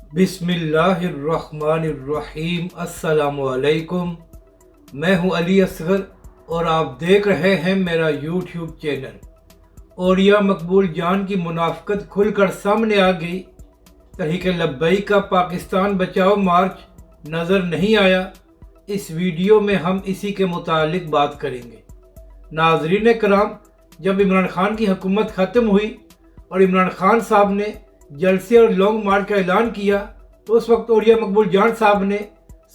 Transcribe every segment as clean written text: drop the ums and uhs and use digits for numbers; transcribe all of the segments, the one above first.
बिस्मिल्लाहिर्रहमानिर्रहीम। अस्सलाम वालेकुम। मैं हूं अली असगर और आप देख रहे हैं मेरा यूट्यूब चैनल। औरिया मकबूल जान की मुनाफिकत खुलकर सामने आ गई। तहरीक लब्बैक का पाकिस्तान बचाओ मार्च नज़र नहीं आया। इस वीडियो में हम इसी के मुतालिक बात करेंगे। नाज़रीन कराम, जब इमरान खान की हुकूमत ख़त्म हुई और इमरान खान साहब ने जलसे और लॉन्ग मार्च का ऐलान किया तो उस वक्त औरिया मकबूल जान साहब ने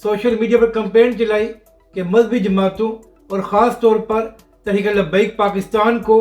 सोशल मीडिया पर कैंपेन चलाई कि मजहबी जमातों और ख़ास तौर पर तहरीक लब्बैक पाकिस्तान को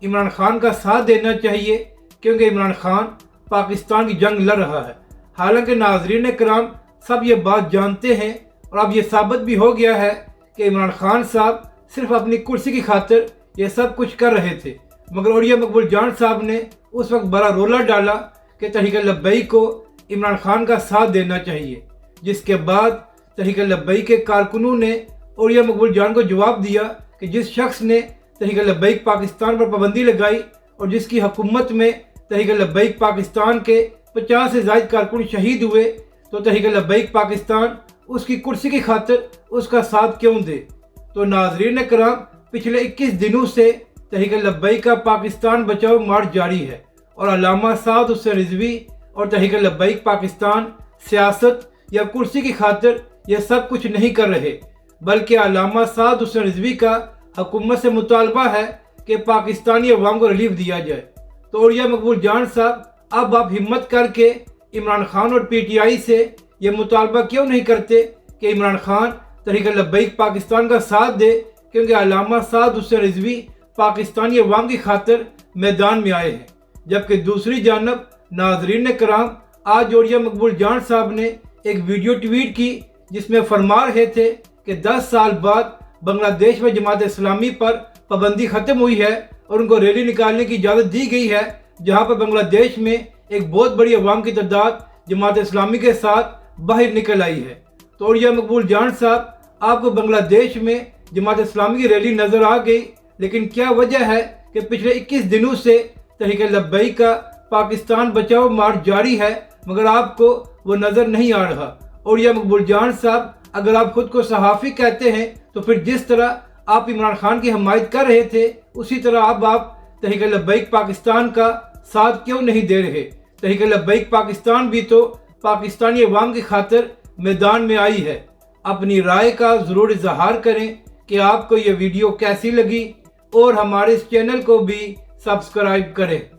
इमरान खान का साथ देना चाहिए क्योंकि इमरान खान पाकिस्तान की जंग लड़ रहा है। हालांकि नाज़रीन कराम, सब ये बात जानते हैं और अब ये साबित भी हो गया है कि इमरान खान साहब सिर्फ अपनी कुर्सी की खातिर ये सब कुछ कर रहे थे, मगर औरिया मकबूल जान साहब ने उस वक्त बड़ा रोला डाला कि तहरीक लब्बैक को इमरान खान का साथ देना चाहिए। जिसके बाद तहरीक लब्बैक के कारकुनों ने औरिया मकबूल जान को जवाब दिया कि जिस शख्स ने तहरीक लब्बैक पाकिस्तान पर पाबंदी लगाई और जिसकी हुकूमत में तहरीक लब्बैक पाकिस्तान के 50 से ज़ायद कारकुन शहीद हुए, तो तहरीक लब्बैक पाकिस्तान उसकी कुर्सी की खातिर उसका साथ क्यों दे। तो नाज़रीन कराम, पिछले 21 दिनों से तहरीक लब्बैक का पाकिस्तान बचाओ मार्च जारी है और अल्लामा साद हुसैन रिजवी और तहरीक लब्बैक पाकिस्तान सियासत या कुर्सी की खातिर यह सब कुछ नहीं कर रहे, बल्कि अल्लामा साद हुसैन रिजवी का हुकूमत से मुतालबा है कि पाकिस्तानी अवाम को रिलीफ दिया जाए। तो औरिया मकबूल जान साहब, अब आप हिम्मत करके इमरान खान और PTI से ये मुतालबा क्यों नहीं करते कि इमरान खान तहरीक लब्बैक पाकिस्तान का साथ दे, क्योंकि अल्लामा साद हुसैन रिजवी पाकिस्तानी अवाम की खातिर मैदान में आए हैं। जबकि दूसरी जानब नाजरीन कराम, आज औरिया मकबूल जान साहब ने एक वीडियो ट्वीट की जिसमें फरमा रहे थे कि 10 साल बाद बांग्लादेश में जमात इस्लामी पर पाबंदी ख़त्म हुई है और उनको रैली निकालने की इजाज़त दी गई है, जहां पर बांग्लादेश में एक बहुत बड़ी अवाम की तादाद जमात इस्लामी के साथ बाहर निकल आई है। तो औरिया मकबूल जान साहब, आपको बांग्लादेश में जमात इस्लामी की रैली नज़र आ गई, लेकिन क्या वजह है कि पिछले 21 दिनों से तहरीक लब्बैक का पाकिस्तान बचाओ मार्च जारी है मगर आपको वो नज़र नहीं आ रहा। औरिया मकबूल जान साहब, अगर आप खुद को सहाफ़ी कहते हैं तो फिर जिस तरह आप इमरान खान की हमायत कर रहे थे उसी तरह अब आप तहरीक लब्बैक पाकिस्तान का साथ क्यों नहीं दे रहे। तहरीक लब्बैक पाकिस्तान भी तो पाकिस्तानी अवाम की खातिर मैदान में आई है। अपनी राय का ज़रूर इजहार करें कि आपको ये वीडियो कैसी लगी और हमारे इस चैनल को भी सब्सक्राइब करें।